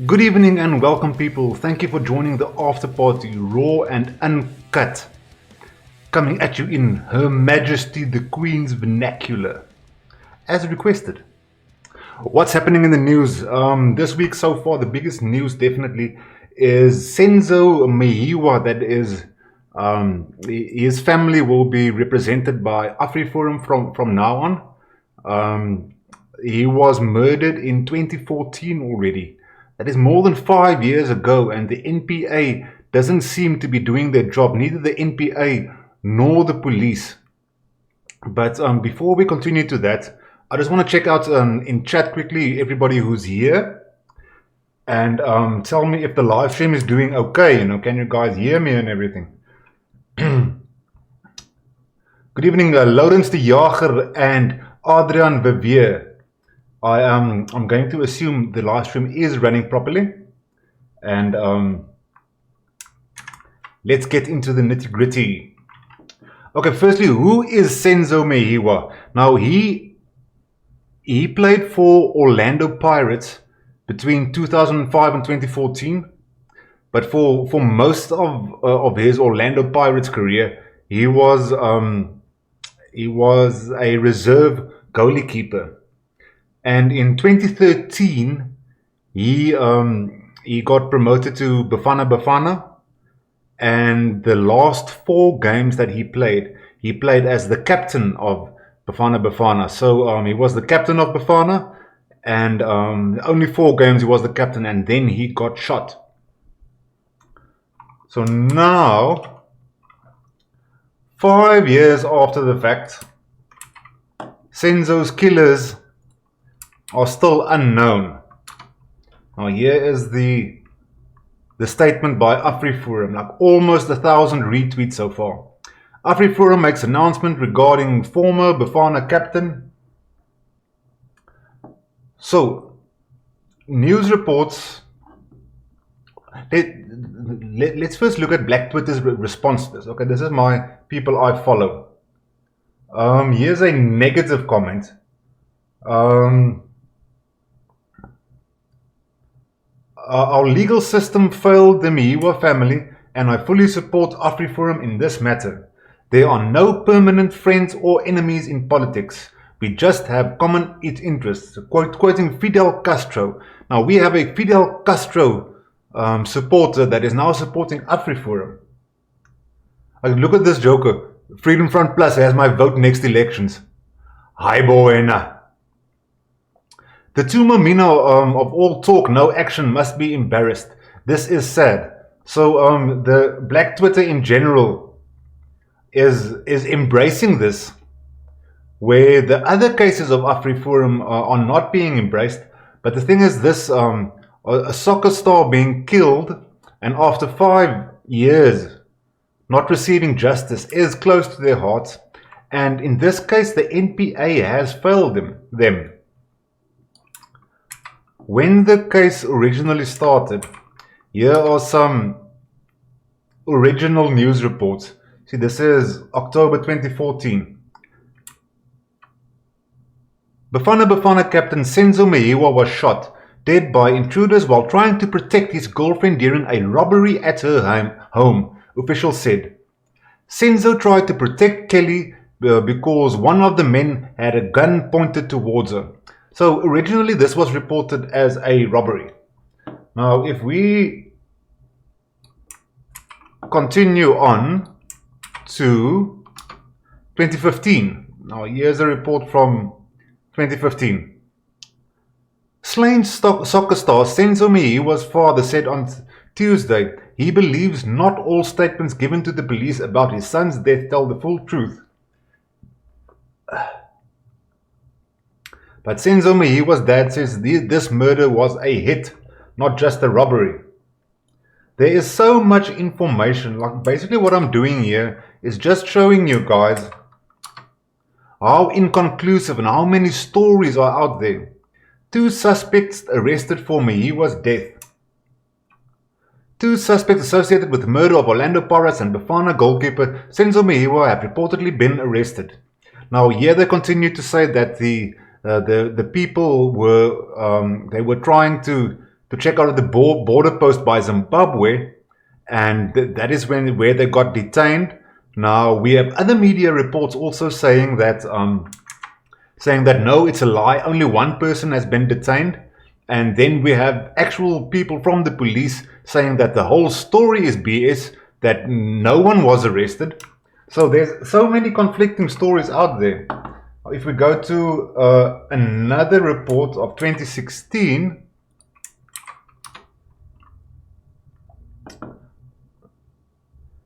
Good evening and welcome, people. Thank you for joining the after party, raw and uncut, coming at you in Her Majesty the Queen's vernacular, as requested. What's happening in the news this week so far? The biggest news definitely is Senzo Meyiwa. That is, his family will be represented by Afriforum from now on. He was murdered in 2014 already. That is more than 5 years ago, and the NPA doesn't seem to be doing their job, neither the NPA nor the police. But before we continue to that, I just want to check out in chat quickly everybody who's here and tell me if the live stream is doing okay. Can you guys hear me and everything? Good evening, Lawrence de Jager and Adrian Vivier. I'm going to assume the live stream is running properly, and let's get into the nitty-gritty. Okay, firstly, who is Senzo Meyiwa? Now, he played for Orlando Pirates between 2005 and 2014, but for most of his Orlando Pirates career, he was a reserve goalkeeper. And in 2013, he got promoted to Bafana Bafana, and the last 4 games that he played as the captain of Bafana Bafana. So he was the captain of Bafana, and only 4 games he was the captain, and then he got shot. So now, 5 years after the fact, Senzo's killers are still unknown. Now here is the statement by Afriforum, like almost 1,000 retweets so far. Afriforum makes announcement regarding former Bafana captain. So, news reports. Let's first look at Black Twitter's response to this. Okay, this is my people I follow. Here's a negative comment. Our legal system failed the Meyiwa family, and I fully support Afriforum in this matter. There are no permanent friends or enemies in politics. We just have common interests. Quoting Fidel Castro. Now, we have a Fidel Castro supporter that is now supporting Afriforum. Look at this joker. Freedom Front Plus has my vote next elections. Hi, boy. The Tumamina of all talk, no action must be embarrassed. This is sad. So the Black Twitter in general is embracing this, where the other cases of Afriforum are not being embraced. But the thing is this, a soccer star being killed and after 5 years not receiving justice is close to their hearts. And in this case, the NPA has failed them. When the case originally started, here are some original news reports. See, this is October 2014. Bafana Bafana captain Senzo Meyiwa was shot dead by intruders while trying to protect his girlfriend during a robbery at her home, officials said. Senzo tried to protect Kelly because one of the men had a gun pointed towards her. So originally this was reported as a robbery. Now if we continue on to 2015. Now here's a report from 2015. Slain soccer star Senzo Meyiwa's father said on Tuesday he believes not all statements given to the police about his son's death tell the full truth. But Senzo Meyiwa's dad says this murder was a hit, not just a robbery. There is so much information. Like basically what I'm doing here is just showing you guys how inconclusive and how many stories are out there. 2 suspects arrested for Meyiwa's death. 2 suspects associated with the murder of Orlando Pirates and Bafana goalkeeper Senzo Meyiwa have reportedly been arrested. Now here they continue to say that the people were they were trying to to check out the border post by Zimbabwe, and that is where they got detained. Now we have other media reports also saying that no, it's a lie. Only one person has been detained, and then we have actual people from the police saying that the whole story is BS, that no one was arrested. So there's so many conflicting stories out there. If we go to another report of 2016,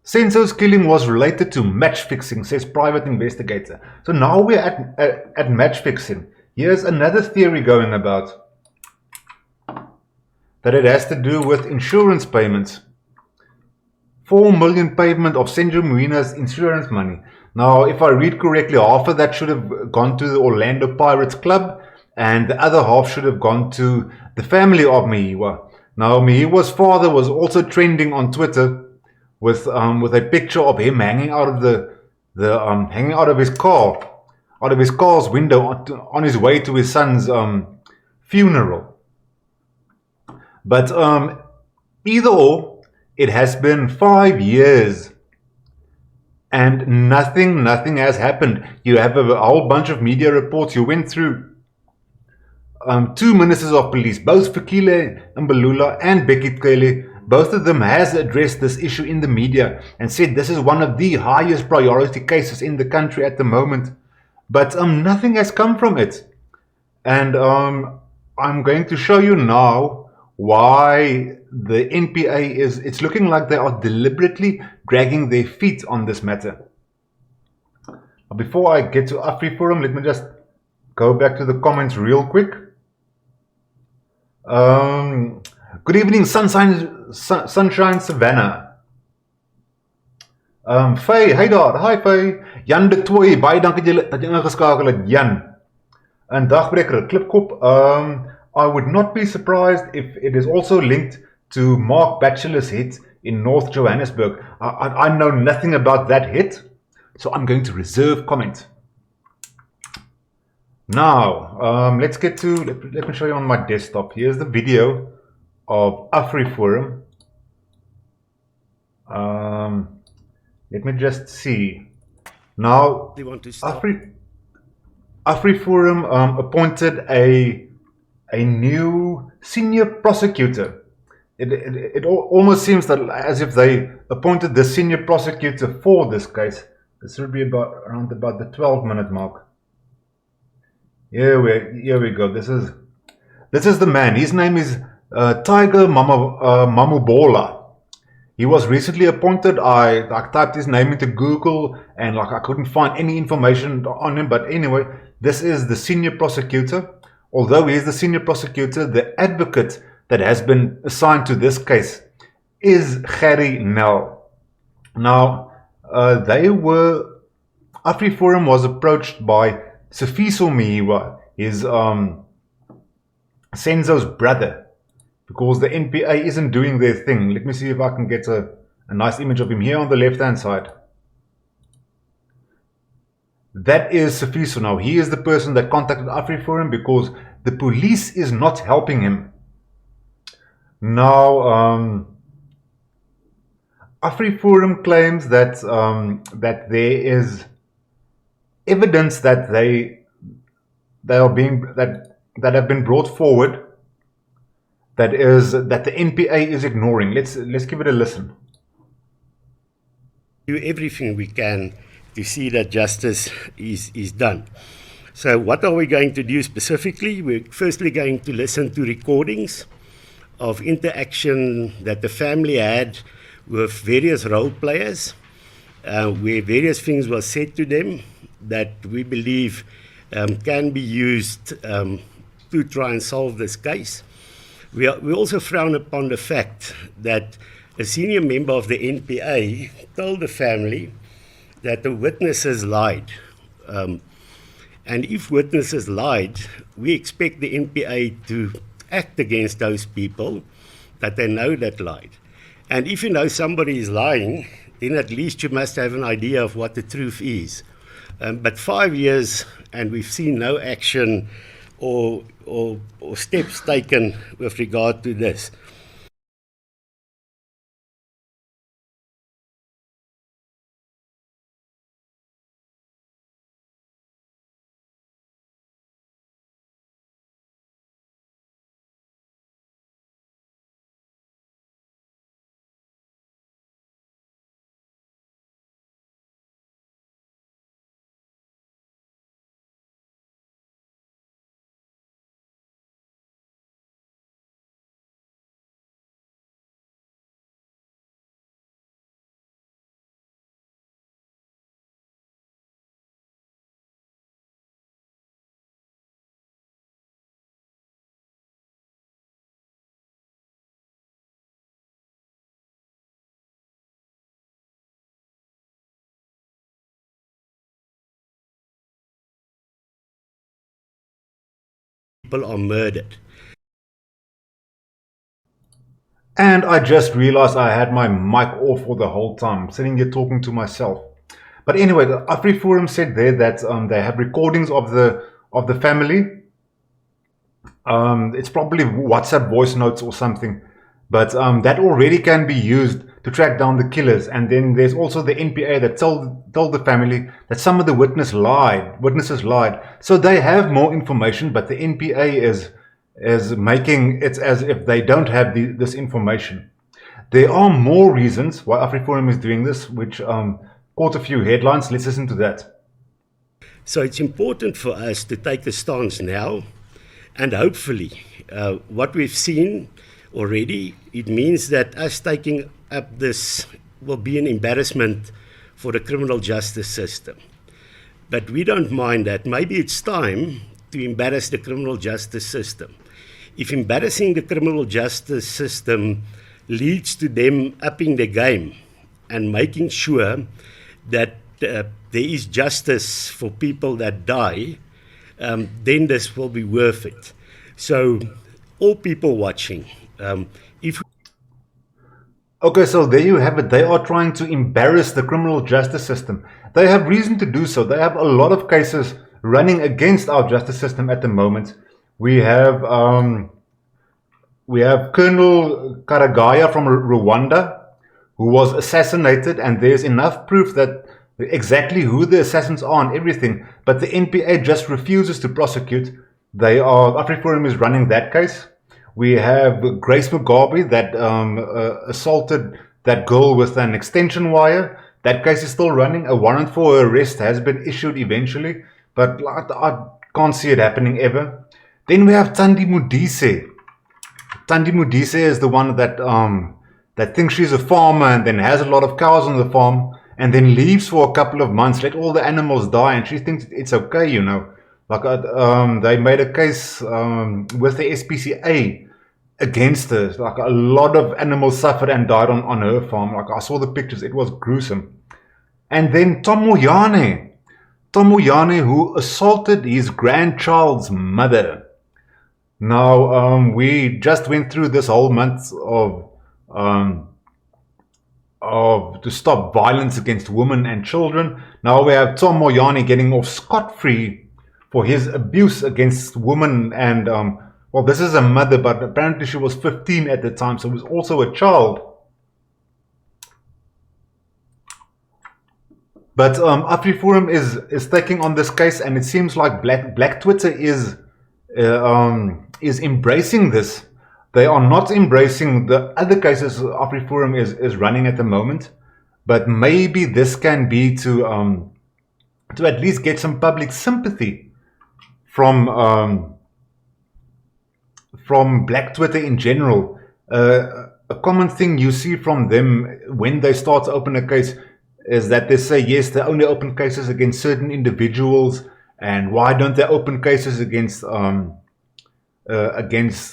Senzo's killing was related to match fixing, says private investigator. So now we're at match fixing. Here's another theory going about, that it has to do with insurance payments. 4 million payment of Senzo Meyiwa's insurance money. Now, if I read correctly, half of that should have gone to the Orlando Pirates Club, and the other half should have gone to the family of Meyiwa. Now, Meyiwa's father was also trending on Twitter with a picture of him hanging out of hanging out of his car's window on his way to his son's funeral. But either or, it has been 5 years and nothing has happened. You have a whole bunch of media reports. You went through 2 ministers of police, both Fikile Mbalula and Becky Cele. Both of them has addressed this issue in the media and said this is one of the highest priority cases in the country at the moment. But nothing has come from it. And I'm going to show you now why the NPA it's looking like they are deliberately dragging their feet on this matter. Before I get to Afriforum, let me just go back to the comments real quick. Good evening, Sunshine Savannah. Faye, hey daar, hi Faye. Jan de Tooi, baie dankie dat jy ingeskakel het, Jan. En dagbreker, Klipkop, I would not be surprised if it is also linked to Mark Batchelor's hit in North Johannesburg. I know nothing about that hit, so I'm going to reserve comment. Now, let's get to, let me show you on my desktop. Here's the video of Afriforum. Let me just see. Now, Afriforum appointed a new senior prosecutor. It almost seems that as if they appointed the senior prosecutor for this case. This will be around about the 12-minute mark. Here we go. This is the man. His name is Tiger Mamobola. He was recently appointed. I typed his name into Google and I couldn't find any information on him. But anyway, this is the senior prosecutor. Although he is the senior prosecutor, the advocate that has been assigned to this case is Gerrie Nel. Now, Afriforum was approached by Sifiso Meyiwa, his Senzo's brother, because the NPA isn't doing their thing. Let me see if I can get a nice image of him here on the left-hand side. That is Sifiso. Now, he is the person that contacted Afriforum because the police is not helping him. Now, Afriforum claims that that there is evidence that that have been brought forward that the NPA is ignoring. Let's give it a listen. Do everything we can to see that justice is done. So what are we going to do specifically? We're firstly going to listen to recordings of interaction that the family had with various role players, where various things were said to them that we believe can be used to try and solve this case. We also frown upon the fact that a senior member of the NPA told the family that the witnesses lied. And if witnesses lied, we expect the NPA to act against those people that they know that lied. And if you know somebody is lying, then at least you must have an idea of what the truth is. But 5 years and we've seen no action or steps taken with regard to this? People are murdered. And I just realized I had my mic off for the whole time, sitting here talking to myself. But anyway, the Afriforum said there that they have recordings of the family. It's probably WhatsApp voice notes or something, but that already can be used to track down the killers. And then there's also the NPA that told the family that some of the witnesses lied. So they have more information, but the NPA is making it as if they don't have this information. There are more reasons why Afriforum is doing this, which caught a few headlines. Let's listen to that. So it's important for us to take a stance now, and hopefully what we've seen already, it means that us taking up this will be an embarrassment for the criminal justice system. But we don't mind that. Maybe it's time to embarrass the criminal justice system. If embarrassing the criminal justice system leads to them upping the game and making sure that there is justice for people that die, then this will be worth it. So all people watching, Okay, so there you have it. They are trying to embarrass the criminal justice system. They have reason to do so. They have a lot of cases running against our justice system at the moment. We have Colonel Karagaya from Rwanda, who was assassinated, and there's enough proof that exactly who the assassins are and everything, but the NPA just refuses to prosecute. Afriforum is running that case. We have Grace Mugabe that assaulted that girl with an extension wire. That case is still running. A warrant for her arrest has been issued eventually, but I can't see it happening ever. Then we have Thandi Modise. Thandi Modise is the one that thinks she's a farmer and then has a lot of cows on the farm and then leaves for a couple of months, let all the animals die, and she thinks it's okay, you know. Like they made a case with the SPCA against her. Like a lot of animals suffered and died on her farm. Like I saw the pictures, it was gruesome. And then Tom Moyane, who assaulted his grandchild's mother. Now we just went through this whole month of to stop violence against women and children. Now we have Tom Moyane getting off scot-free for his abuse against women, and well, this is a mother, but apparently she was 15 at the time, so was also a child. But Afriforum is taking on this case, and it seems like Black Twitter is embracing this. They are not embracing the other cases Afriforum is running at the moment, but maybe this can be to at least get some public sympathy from Black Twitter in general. A common thing you see from them when they start to open a case is that they say, yes, they only open cases against certain individuals, and why don't they open cases against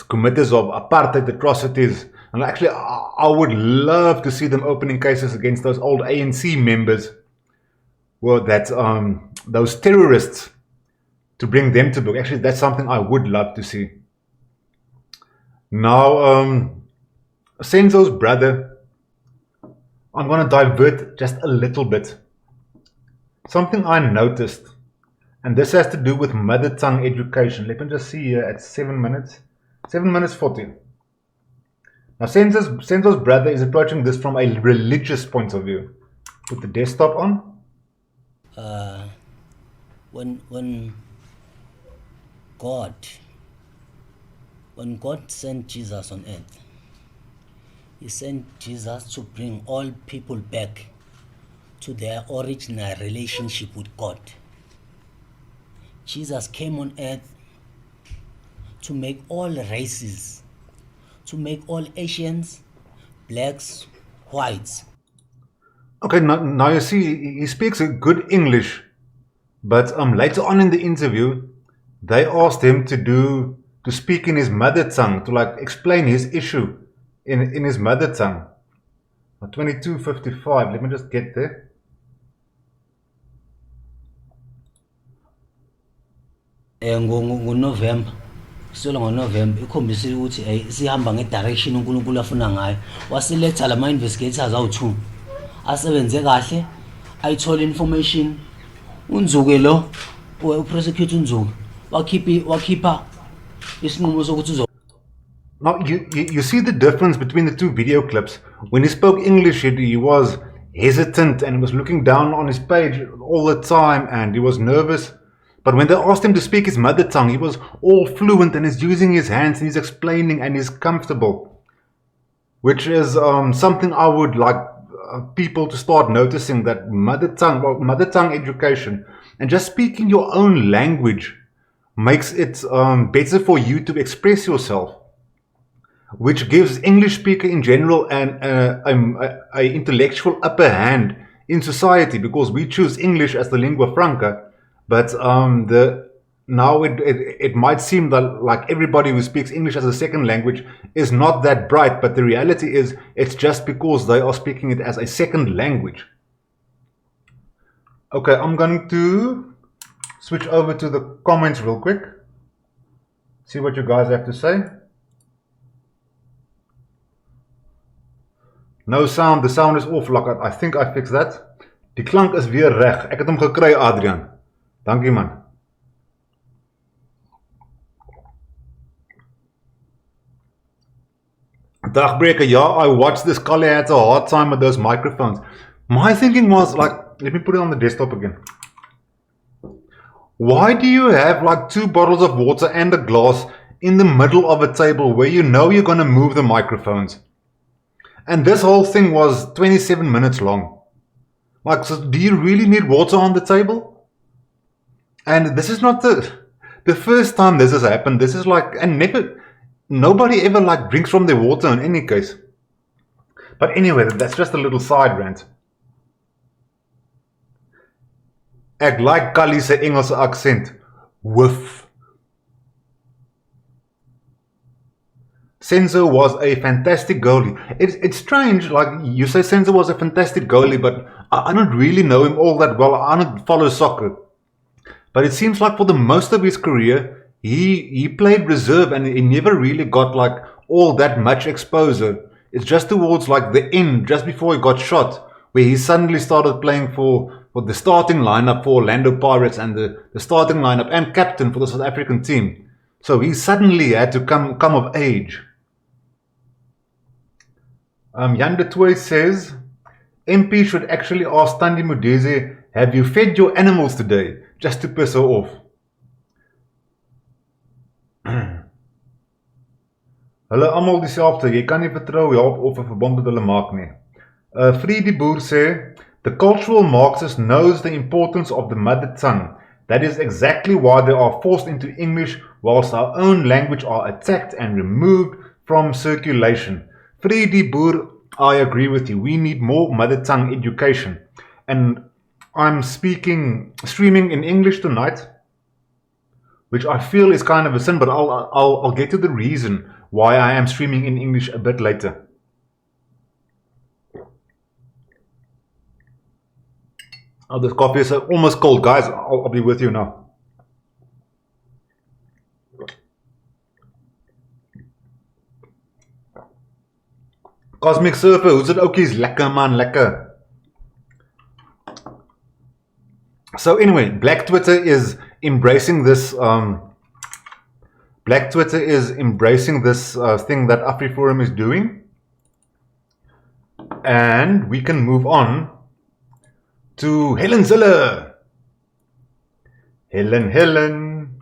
committers of apartheid atrocities? And actually, I would love to see them opening cases against those old ANC members, well, that those terrorists, to bring them to book. Actually, that's something I would love to see. Now, Senzo's brother, I'm going to divert just a little bit. Something I noticed And this has to do with mother tongue education. Let me just see here at 7 minutes. 7 minutes 40. Now Senzo's brother is approaching this from a religious point of view. Put the desktop on. When God sent Jesus on earth, he sent Jesus to bring all people back to their original relationship with God. Jesus came on earth to make all races, to make all Asians, blacks, whites. Okay, now you see, he speaks a good English, but later on in the interview, they asked him to speak in his mother tongue, to like explain his issue in his mother tongue. 22:55. Let me just get there. NgoNovember solo ngoNovember ikhombisile ukuthi sihamba ngedirection uNkulunkulu afuna ngayo. Wasiletha lama investigators awu2 asebenze kahle, ayithola information. Unzuke lo uprosecutor Unzuke wakhipha isinqumo sokuthi uzo. Now you see the difference between the two video clips. When he spoke English, he was hesitant and he was looking down on his page all the time and he was nervous. But when they asked him to speak his mother tongue, he was all fluent and he's using his hands and he's explaining and he's comfortable. Which is something I would like people to start noticing, that mother tongue education and just speaking your own language makes it better for you to express yourself, which gives English speaker in general an intellectual upper hand in society, because we choose English as the lingua franca. But now it might seem that like everybody who speaks English as a second language is not that bright, but the reality is it's just because they are speaking it as a second language. Okay, I'm going to switch over to the comments real quick. See what you guys have to say. No sound, the sound is off. Like I think I fixed that. Die klank is weer reg. Ek het hom gekry, Adrian. Dankie man. Dagbreaker, yeah, I watched this. Kali had a hard time with those microphones. My thinking was like, let me put it on the desktop again. Why do you have like 2 bottles of water and a glass in the middle of a table where you know you're going to move the microphones? And this whole thing was 27 minutes long. Like, so do you really need water on the table? And this is not the first time this has happened. This is like, and nobody ever like drinks from their water in any case. But anyway, that's just a little side rant. Ek like Kali se Engelse accent. Woof. Senzo was a fantastic goalie. It's strange, like you say Senzo was a fantastic goalie, but I don't really know him all that well. I don't follow soccer. But it seems like for the most of his career, he played reserve and he never really got like all that much exposure. It's just towards like the end, just before he got shot, where he suddenly started playing for the starting lineup for Orlando Pirates and the starting lineup and captain for the South African team. So he suddenly had to come of age. Jan de Toy says, MP should actually ask Thandi Modise, have you fed your animals today? Just to piss her off. Hulle almal dieselfde, jy kan nie vertrou help of 'n verband met hulle maak nie. Friedie Boer sê, the cultural Marxist knows the importance of the mother tongue. That is exactly why they are forced into English whilst our own language are attacked and removed from circulation. Friedie Boer, I agree with you. We need more mother tongue education. And I'm streaming in English tonight, which I feel is kind of a sin, but I'll get to the reason why I am streaming in English a bit later. Oh, this coffee is almost cold, guys. I'll be with you now. Cosmic Surfer, hoe's dit oukies? Lekker man, lekker. So anyway, Black Twitter is embracing this, Black Twitter is embracing this thing that Afriforum is doing. And we can move on to Helen Zille. Helen,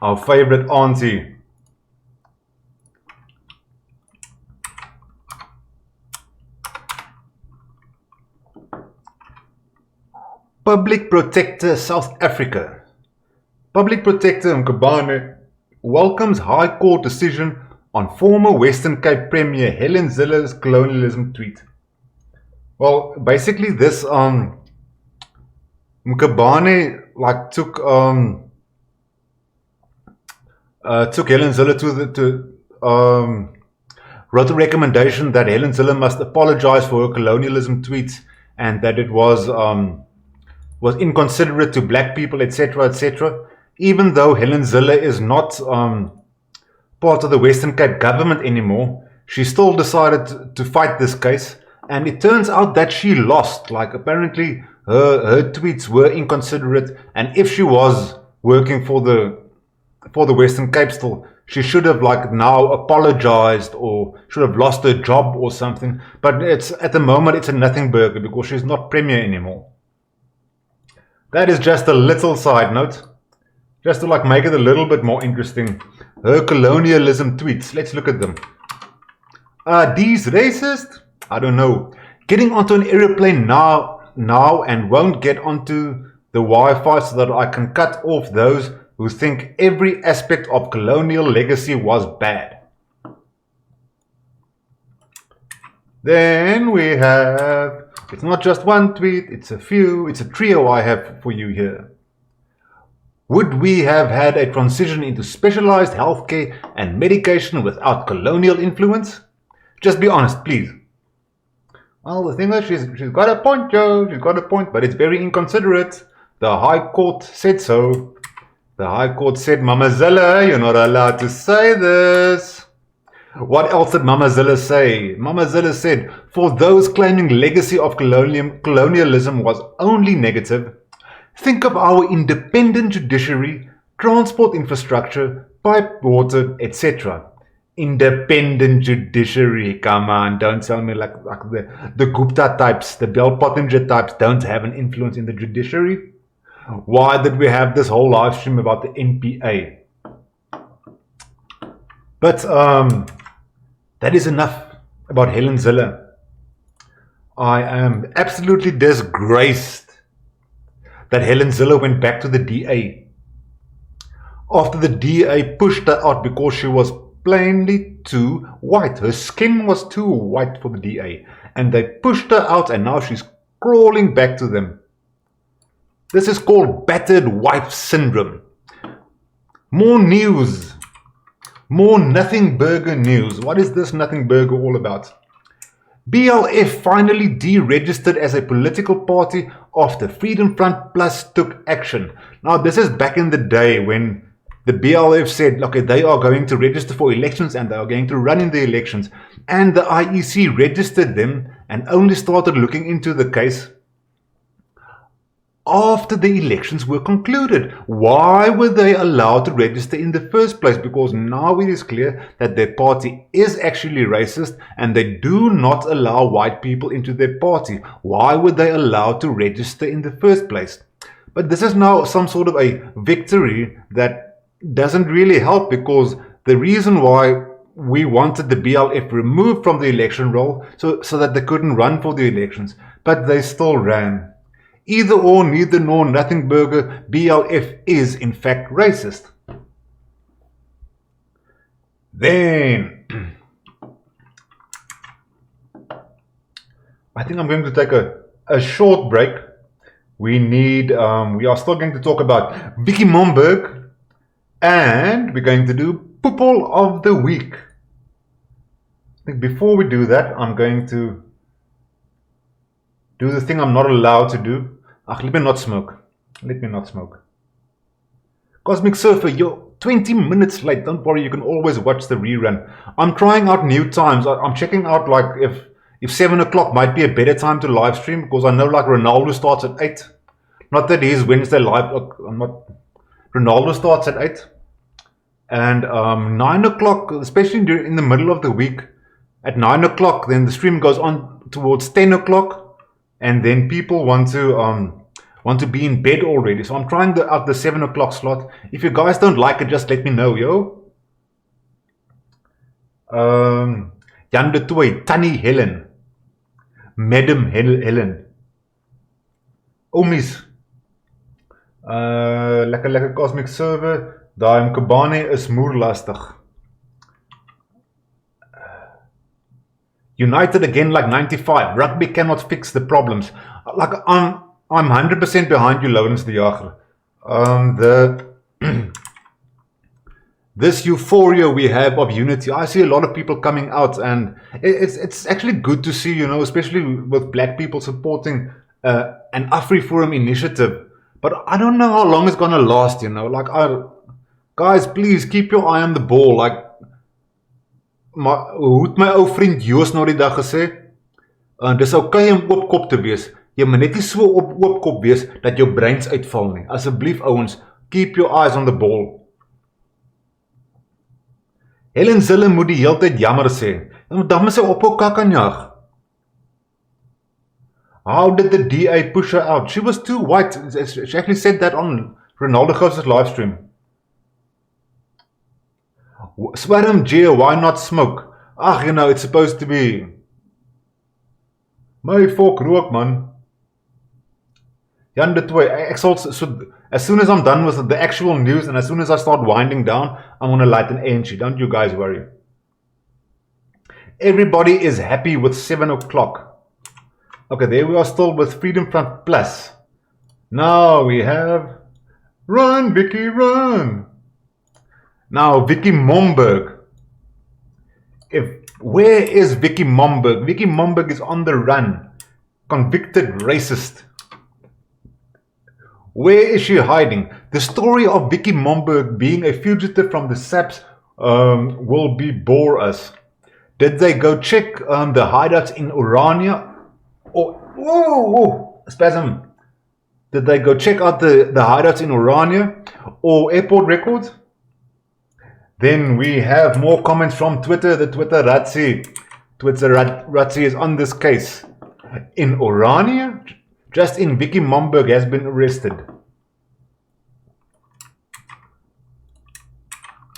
our favorite auntie. Public Protector South Africa. Public Protector Mkhwebane welcomes High Court decision on former Western Cape Premier Helen Zille's colonialism tweet. Well, basically this Mkhwebane like took Helen Zille wrote a recommendation that Helen Zille must apologize for her colonialism tweets and that it was inconsiderate to black people, etc., etc. Even though Helen Zille is not part of the Western Cape government anymore, she still decided to fight this case, and it turns out that she lost. Like, apparently her tweets were inconsiderate, and if she was working for the Western Cape still, she should have like now apologized or should have lost her job or something. But it's at the moment it's a nothing burger because she's not premier anymore. That is just a little side note, just to like make it a little bit more interesting. Her colonialism tweets, let's look at them. Are these racist? I don't know. Getting onto an aeroplane now and won't get onto the Wi-Fi so that I can cut off those who think every aspect of colonial legacy was bad. Then we have, it's not just one tweet, it's a few, it's a trio I have for you here. Would we have had a transition into specialized healthcare and medication without colonial influence? Just be honest, please. Well, the thing is, she's got a point, Joe, she's got a point, but it's very inconsiderate. The High Court said so. The High Court said, Mama Zille, you're not allowed to say this. What else did Mama Zille say? Mama Zille said, for those claiming legacy of colonialism was only negative, think of our independent judiciary, transport infrastructure, pipe water, etc. Independent judiciary, come on, don't tell me like the Gupta types, the Bell Pottinger types don't have an influence in the judiciary. Why did we have this whole live stream about the NPA? But that is enough about Helen Zille. I am absolutely disgraced that Helen Zille went back to the DA. After the DA pushed her out because she was plainly too white. Her skin was too white for the DA. And they pushed her out and now she's crawling back to them. This is called battered wife syndrome. More news. More nothing burger news. What is this nothing burger all about? BLF finally deregistered as a political party after Freedom Front Plus took action. Now this is back in the day when the BLF said, okay, they are going to register for elections and they are going to run in the elections. And the IEC registered them and only started looking into the case after the elections were concluded. Why were they allowed to register in the first place? Because now it is clear that their party is actually racist and they do not allow white people into their party. Why were they allowed to register in the first place? But this is now some sort of a victory that doesn't really help, because the reason why we wanted the BLF removed from the election roll so that they couldn't run for the elections, but they still ran. Either or, neither nor, nothing burger, BLF is in fact racist. Then, I think I'm going to take a short break. We are still going to talk about Vicky Momberg, and we're going to do Poopel of the Week. I think before we do that, I'm going to do the thing I'm not allowed to do. Let me not smoke. Let me not smoke. Cosmic Surfer, you're 20 minutes late. Don't worry, you can always watch the rerun. I'm trying out new times. I'm checking out like if 7 o'clock might be a better time to live stream, because I know like Ronaldo starts at 8. Not that his Wednesday live, Ronaldo starts at 8. And 9 o'clock, especially in the middle of the week, at 9 o'clock, then the stream goes on towards 10 o'clock. And then people want to be in bed already. So I'm trying out the 7 o'clock slot. If you guys don't like it, just let me know, yo. Jan de Toy, Tannie Helen, Madam Helen, Omies, lekker cosmic server, daai Mkabane is moerlastig. United again like 95, rugby cannot fix the problems. Like I'm 100% behind you, Lawrence de Jager. This euphoria we have of unity, I see a lot of people coming out, and it's actually good to see, you know, especially with black people supporting an Afriforum initiative. But I don't know how long it's gonna last, you know. Like, guys, please keep your eye on the ball. Like, hoe het my ou vriend Joos nou die dag gesê? Dis okay om oopkop te wees. Jy moet net nie so oopkop wees dat jou breins uitval nie. Asseblief ouens, keep your eyes on the ball. Helen Zille moet die hele tyd jammer sê. Dan moet sy ophou kak aan jag. How did the DA push her out? She was too white. She actually said that on Ronaldo Gouw's live stream. Swarm G, why not smoke? Ach, you know, it's supposed to be... My fuck rook, man. Jan de Toy, as soon as I'm done with the actual news and as soon as I start winding down, I'm going to light an entry. Don't you guys worry. Everybody is happy with 7 o'clock. Okay, there we are still with Freedom Front Plus. Now we have... Run, Vicky, run! Now, Vicky Momberg. Where is Vicky Momberg? Vicky Momberg is on the run. Convicted racist. Where is she hiding? The story of Vicky Momberg being a fugitive from the SAPS will bore us. Did they go check the hideouts in Orania? Spasm. Did they go check out the hideouts in Orania or airport records? Then we have more comments from Twitter. The Twitter Ratzi is on this case. In Orania? Just in Vicky Momberg has been arrested.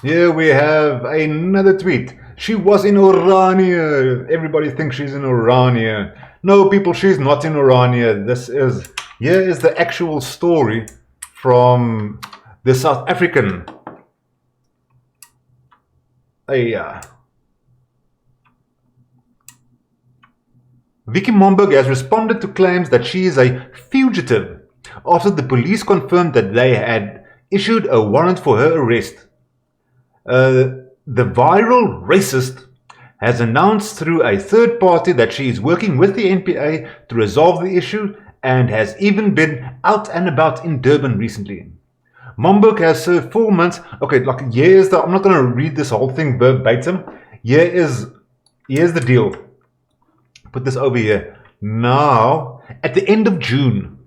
Here we have another tweet. She was in Orania. Everybody thinks she's in Orania. No, people, she's not in Orania. Here is the actual story from the South African. Vicky Momberg has responded to claims that she is a fugitive after the police confirmed that they had issued a warrant for her arrest. The viral racist has announced through a third party that she is working with the NPA to resolve the issue and has even been out and about in Durban recently. Momberg has served 4 months. Okay, like I'm not going to read this whole thing verbatim. Here's the deal. Put this over here. Now, at the end of June,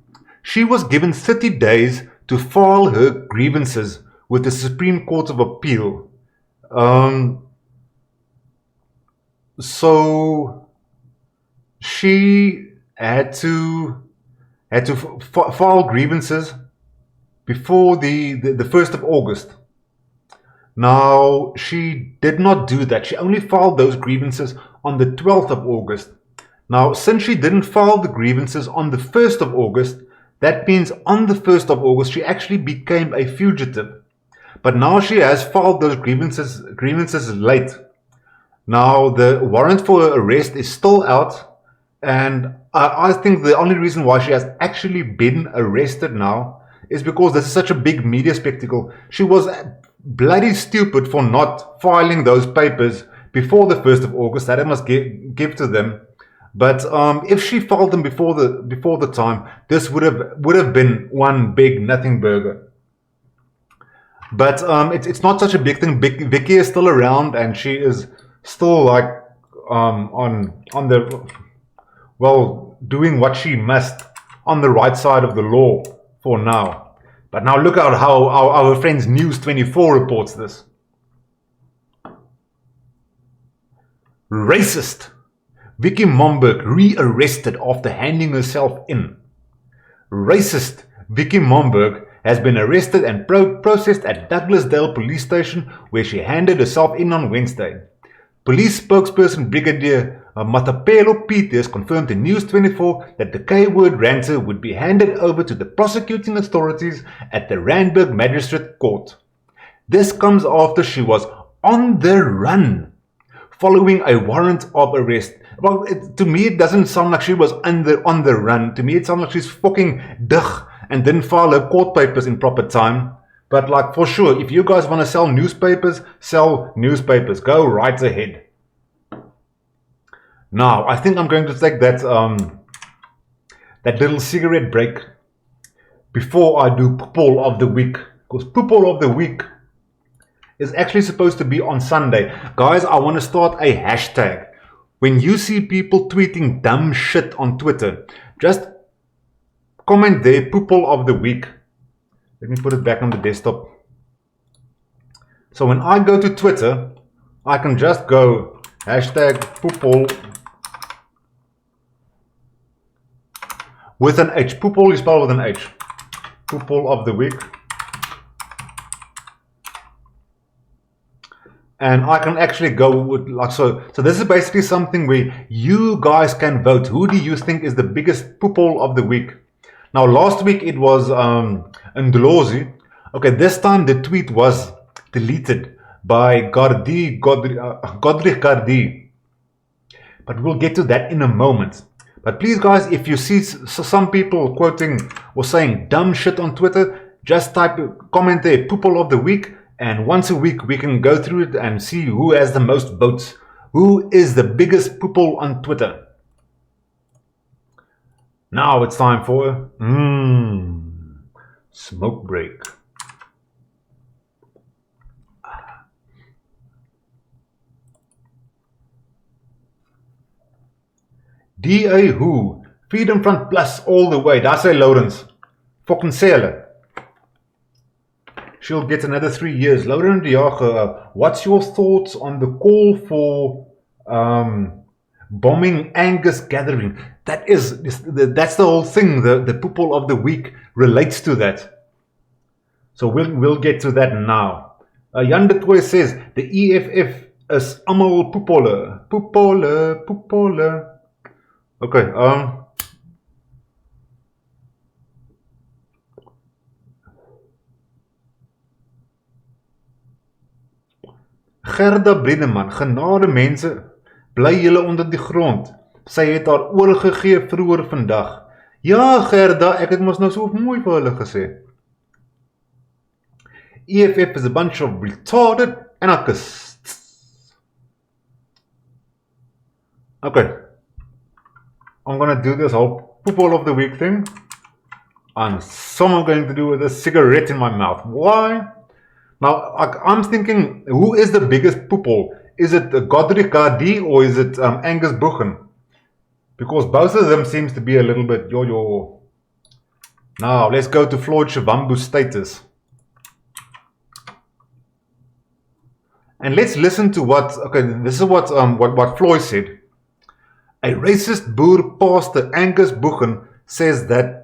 she was given 30 days to file her grievances with the Supreme Court of Appeal. So she had to file grievances before the 1st of August. Now, she did not do that. She only filed those grievances on the 12th of August. Now, since she didn't file the grievances on the 1st of August, that means on the 1st of August, she actually became a fugitive. But now she has filed those grievances late. Now, the warrant for her arrest is still out. And I think the only reason why she has actually been arrested now is because this is such a big media spectacle. She was bloody stupid for not filing those papers before the 1st of August. That I must give to them. But if she filed them before the time, this would have been one big nothing burger. But it's not such a big thing. Vicky is still around, and she is still like doing what she must on the right side of the law. for now. But now look at how our friends News 24 reports this. Racist. Vicky Momberg re-arrested after handing herself in. Racist Vicky Momberg has been arrested and processed at Douglasdale Police Station, where she handed herself in on Wednesday. Police spokesperson Brigadier Matapelo Peters confirmed to News 24 that the K-word ranter would be handed over to the prosecuting authorities at the Randburg Magistrate Court. This comes after she was on the run following a warrant of arrest. Well, to me it doesn't sound like she was on the run. To me it sounds like she's fucking dig and didn't file her court papers in proper time. But like, for sure, if you guys want to sell newspapers, go right ahead. Now, I think I'm going to take that little cigarette break before I do Poopall of the Week. Because Poopall of the Week is actually supposed to be on Sunday. Guys, I want to start a hashtag. When you see people tweeting dumb shit on Twitter, just comment there, Poopall of the Week. Let me put it back on the desktop. So when I go to Twitter, I can just go hashtag Poopall with an H. Poopall is spelled with an H. Poopall of the Week. And I can actually go with like so. So this is basically something where you guys can vote. Who do you think is the biggest Poopall of the Week? Now last week it was Ndlozi. Okay, this time the tweet was deleted by Godric Gardi. But we'll get to that in a moment. But please guys, if you see some people quoting or saying dumb shit on Twitter, just comment there, Poopall of the Week. And once a week we can go through it and see who has the most votes. Who is the biggest Poopall on Twitter? Now it's time for smoke break. DA who? Freedom Front Plus all the way. That's a Lawrence. Fucking Sele. She'll get another 3 years. Lauren Diaga, what's your thoughts on the call for bombing Angus Gathering? That's the whole thing. The Poopall of the Week relates to that. So we'll get to that now. Jan de Toy says the EFF is almal Poopaller. Poopaller. Okay. Gerda Bredeman, genade mense, bly julle onder die grond. Sy het haar oorgegee vroeër vandag. Ja, Gerda, ek het mos nou so mooi vir hulle gesê. EFF is a bunch of retarded anarchists. Okay. I'm gonna do this whole Poopall of the Week thing. And some I'm going to do with a cigarette in my mouth. Why? Now, I'm thinking, who is the biggest Poopall? Is it Godric Gardi or is it Angus Buchan? Because both of them seems to be a little bit yo-yo. Now, let's go to Floyd Shivambu's status. And let's listen to what, okay, this is what Floyd said. A racist Boer pastor, Angus Buchan, says that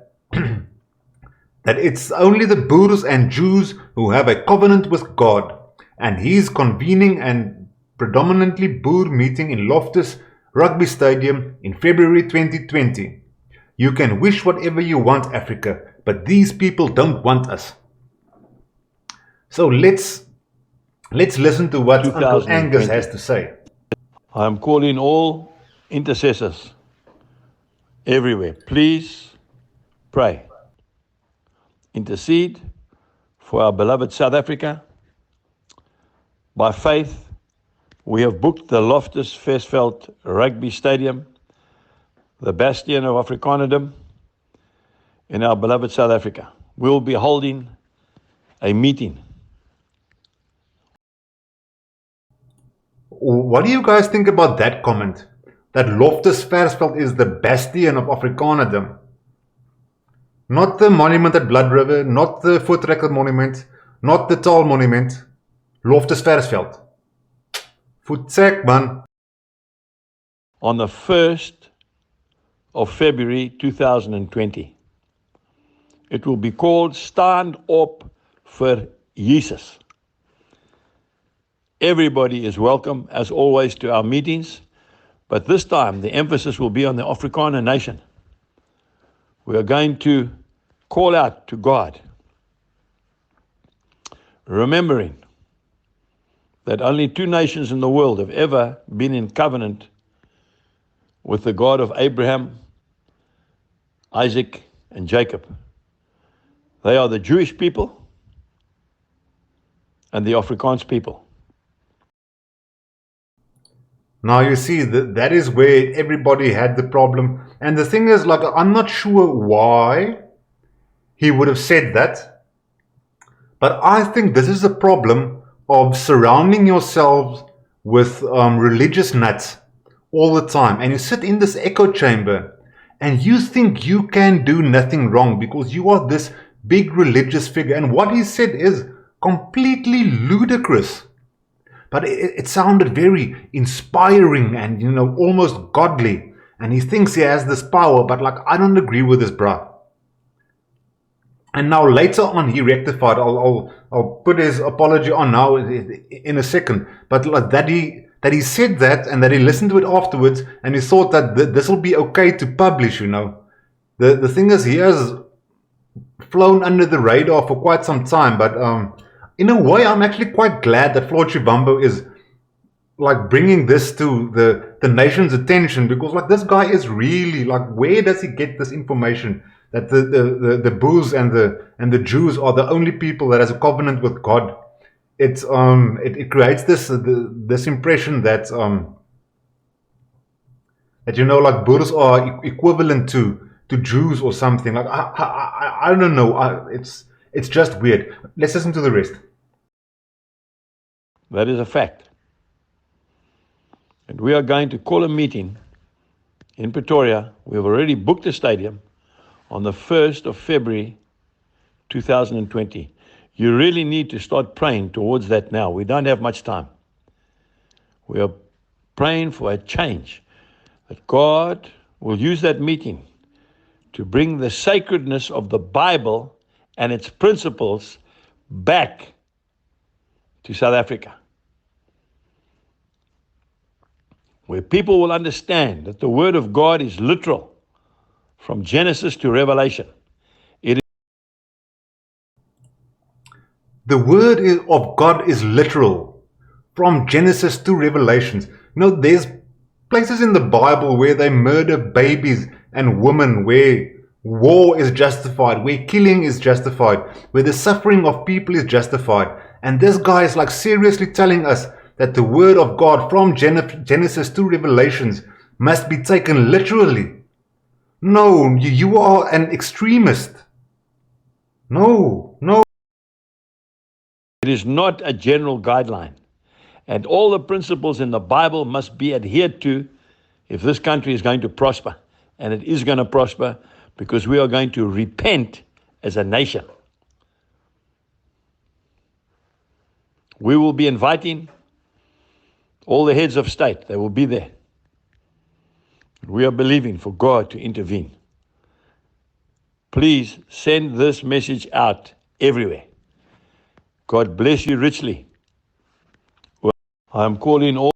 that it's only the Boers and Jews who have a covenant with God, and he's convening a predominantly Boer meeting in Loftus Rugby Stadium in February 2020. You can wish whatever you want, Africa, but these people don't want us. So let's listen to what Uncle Angus has to say. I'm calling all intercessors everywhere. Please pray. Intercede for our beloved South Africa. By faith, we have booked the Loftus Versfeld Rugby Stadium, the bastion of Afrikanerdom, in our beloved South Africa. We will be holding a meeting. What do you guys think about that comment? That Loftus Versfeld is the bastion of Afrikanerdom. Not the monument at Blood River, not the Voortrekker monument, not the Taal monument. Loftus Versveld. Voetsek, man. On the 1st of February 2020. It will be called Stand Up for Jesus. Everybody is welcome, as always, to our meetings, but this time the emphasis will be on the Afrikaner nation. We are going to call out to God, remembering that only two nations in the world have ever been in covenant with the God of Abraham, Isaac, and Jacob. They are the Jewish people and the Afrikaans people. Now you see, that is where everybody had the problem. And the thing is, like, I'm not sure why he would have said that. But I think this is a problem of surrounding yourselves with religious nuts all the time. And you sit in this echo chamber and you think you can do nothing wrong because you are this big religious figure. And what he said is completely ludicrous. But it sounded very inspiring and, almost godly. And he thinks he has this power, but like, I don't agree with this, bruh. And now later on he rectified. I'll put his apology on now in a second. But like that he said that and that he listened to it afterwards and he thought that this will be okay to publish, The thing is, he has flown under the radar for quite some time, but in a way I'm actually quite glad that Floyd Shivambu is like bringing this to the nation's attention, because like this guy is really like, where does he get this information that the Boers and the Jews are the only people that has a covenant with God? It creates this impression that like Boers are equivalent to Jews or something. Like I don't know. It's just weird. Let's listen to the rest. That is a fact. And we are going to call a meeting in Pretoria. We have already booked the stadium on the 1st of February 2020. You really need to start praying towards that now. We don't have much time. We are praying for a change, that God will use that meeting to bring the sacredness of the Bible and its principles back to South Africa, where people will understand that the Word of God is literal from Genesis to Revelation. The word of God is literal from Genesis to Revelations. There's places in the Bible where they murder babies and women, where war is justified, where killing is justified, where the suffering of people is justified. And this guy is like seriously telling us that the word of God from Genesis to Revelations must be taken literally. No, you are an extremist. No. It is not a general guideline. And all the principles in the Bible must be adhered to if this country is going to prosper. And it is going to prosper because we are going to repent as a nation. We will be inviting all the heads of state. They will be there. We are believing for God to intervene. Please send this message out everywhere. God bless you richly. I am calling all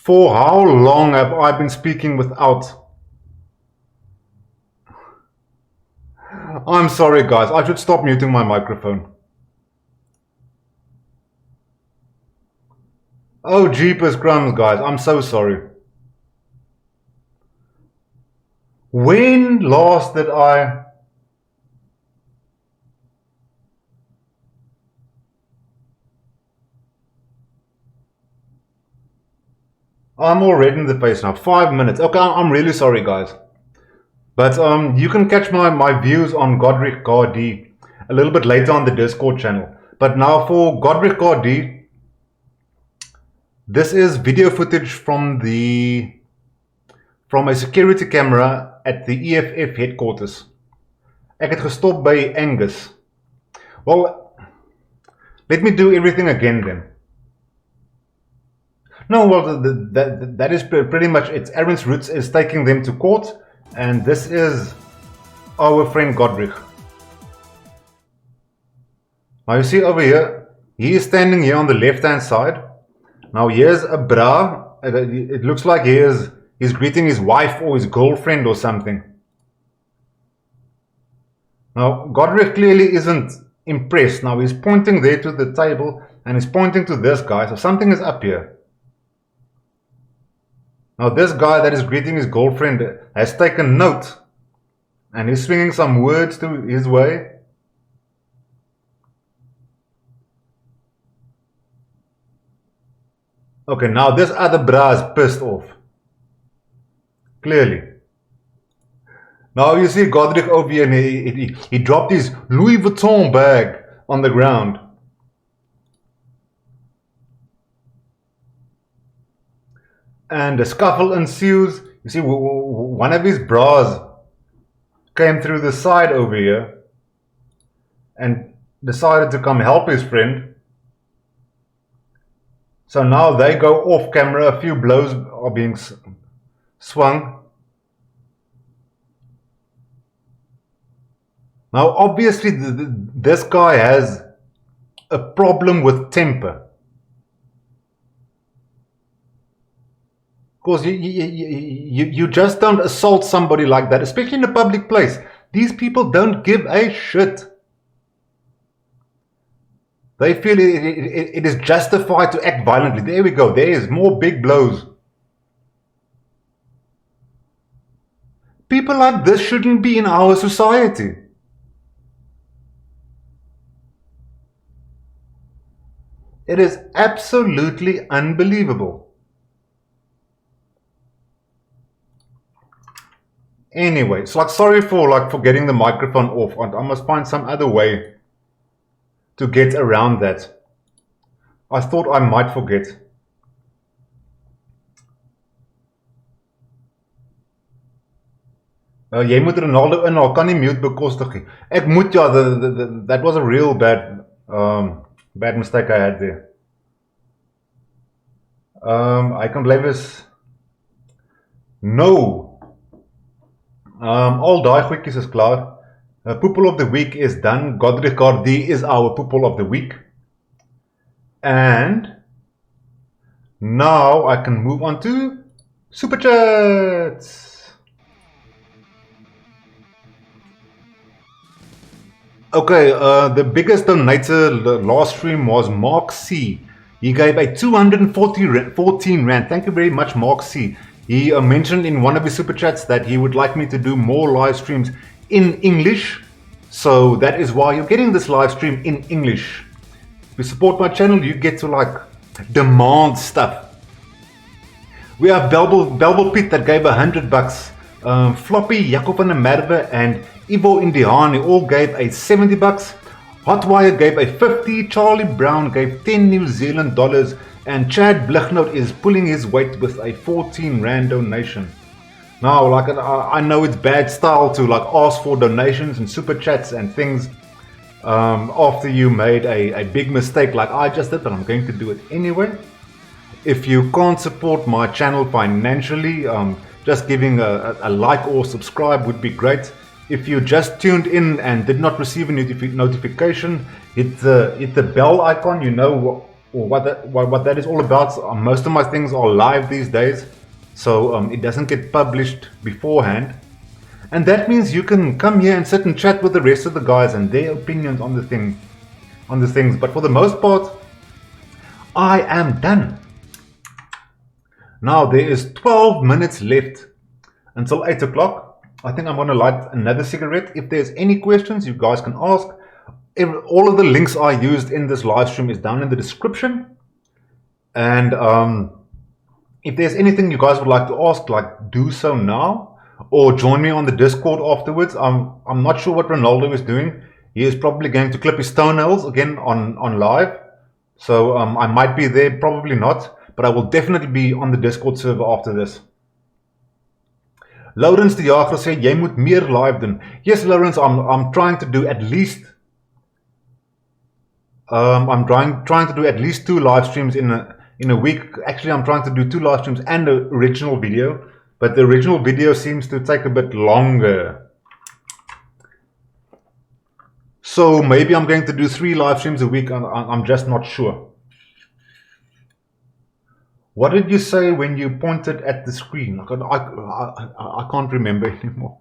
For how long have I been speaking without? I'm sorry guys, I should stop muting my microphone. Oh jeepers crumbs guys, I'm so sorry. When last did I... I'm all red in the face now. 5 minutes. Okay, I'm really sorry guys. But you can catch my views on Godric Gardi a little bit later on the Discord channel. But now for Godric Gardi, this is video footage from a security camera at the EFF headquarters. Ek het gestop by Angus. Well, let me do everything again then. No, well, that is pretty much it. Aaron's Roots is taking them to court, and this is our friend Godric. Now you see over here, he is standing here on the left-hand side. Now here's a bra. It looks like he's greeting his wife or his girlfriend or something. Now Godric clearly isn't impressed. Now he's pointing there to the table and he's pointing to this guy, so something is up here. Now this guy that is greeting his girlfriend has taken note and he's swinging some words to his way. Okay, now this other bra is pissed off. Clearly. Now you see Godric over here and he dropped his Louis Vuitton bag on the ground. And a scuffle ensues. You see, one of his bras came through the side over here and decided to come help his friend. So now they go off camera, a few blows are being swung. Now obviously this guy has a problem with temper. Because you just don't assault somebody like that, especially in a public place. These people don't give a shit. They feel it is justified to act violently. There we go. There is more big blows. People like this shouldn't be in our society. It is absolutely unbelievable. Anyway, it's like sorry for getting the microphone off. I must find some other way to get around that. I thought I might forget. Jy moet Ronaldo inhaal, kan nie mute bekostig nie. Ek moet ja, that was a real bad mistake I had there. I can blame this. No. Al daai goedjies is klaar. Poepel of the week is done. Godric Gardi is our poepel of the week. And now I can move on to Super Chats. Okay, the biggest donator last stream was Mark C. He gave a 214 Rand. Thank you very much, Mark C. He mentioned in one of his super chats that he would like me to do more live streams in English. So that is why you're getting this live stream in English. If you support my channel, you get to like demand stuff. We have Belbel Piet that gave $100. Floppy, Jacob van der Merwe and Ivo Indiani all gave a $70. Hotwire gave a 50. Charlie Brown gave 10 New Zealand dollars. And Chad Blichnout is pulling his weight with a 14 Rand donation. Now, like I know it's bad style to like ask for donations and super chats and things after you made a big mistake like I just did, but I'm going to do it anyway. If you can't support my channel financially, just giving a like or subscribe would be great. If you just tuned in and did not receive a notification, hit the bell icon. You know or what that is all about. Most of my things are live these days, so it doesn't get published beforehand. And that means you can come here and sit and chat with the rest of the guys and their opinions on the things. But for the most part, I am done. Now there is 12 minutes left until 8 o'clock. I think I'm going to light another cigarette. If there's any questions, you guys can ask. All of the links I used in this live stream is down in the description. And if there's anything you guys would like to ask, like do so now, or join me on the Discord afterwards. I'm not sure what Ronaldo is doing. He is probably going to clip his toenails again on live. So I might be there, probably not, but I will definitely be on the Discord server after this. Lawrence de Jager sê jy moet meer live doen. Yes, Lawrence, I'm trying to do at least I'm trying to do at least 2 live streams in a week. Actually, I'm trying to do 2 live streams and the original video, but the original video seems to take a bit longer. So maybe I'm going to do 3 live streams a week. I'm just not sure. What did you say when you pointed at the screen? I can't remember anymore.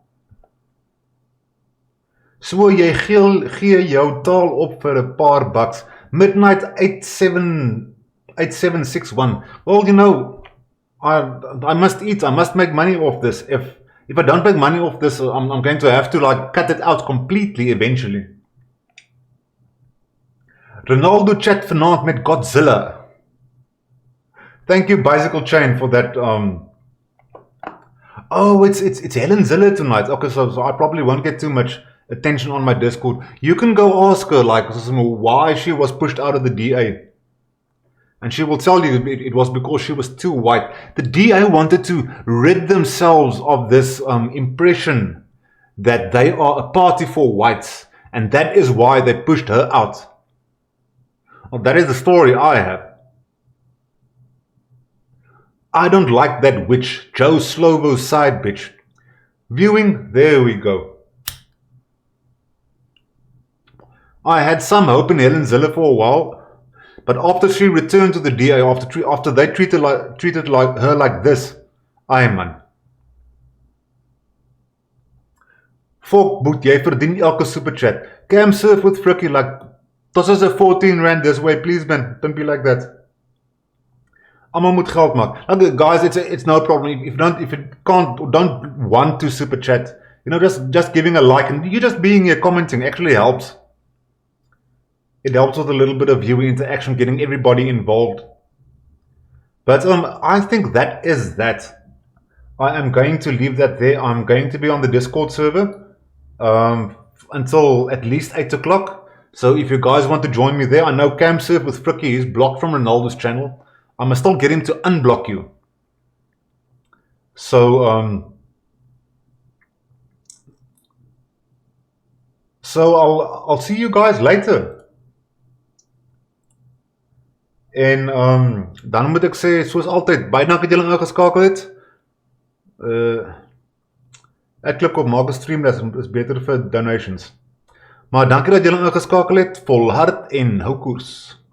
So jy gee jou taal op vir 'n paar bucks. Midnight 8761. Well, you know, I must eat. I must make money off this. If I don't make money off this, I'm going to have to like cut it out completely eventually. Ronaldo chat vanaand met Godzilla. Thank you, Bicycle Chain, for that. Oh, it's Helen Ziller tonight. Okay, so I probably won't get too much attention on my Discord. You can go ask her like why she was pushed out of the DA, and she will tell you it was because she was too white. The DA wanted to rid themselves of this impression that they are a party for whites, and that is why they pushed her out. Well, that is the story I have. I don't like that witch, Joe Slovo's side bitch. Viewing, there we go. I had some hope in Helen Ziller for a while, but after she returned to the DA, after they treated her like this, man. Fok boet, jy verdien elke super chat. Cam surf with Frikkie like, this is a 14 rand this way, please man, don't be like that. Almal moet geld maak. Like, guys, it's no problem. If you don't want to super chat, you know, just giving a like and you just being here commenting actually helps. It helps with a little bit of viewer interaction, getting everybody involved. But I think that is that. I am going to leave that there. I'm going to be on the Discord server until at least 8 o'clock. So if you guys want to join me there, I know Cam Surf with Frikkie is blocked from Ronaldo's channel. I must still get him to unblock you. So I'll see you guys later. En dan moet ek sê, soos altyd, baie dankie dat julle ingeskakel het. Ek Klipkop maak 'n stream, dat is beter vir donations. Maar dankie dat julle ingeskakel het, volhard en hou koers.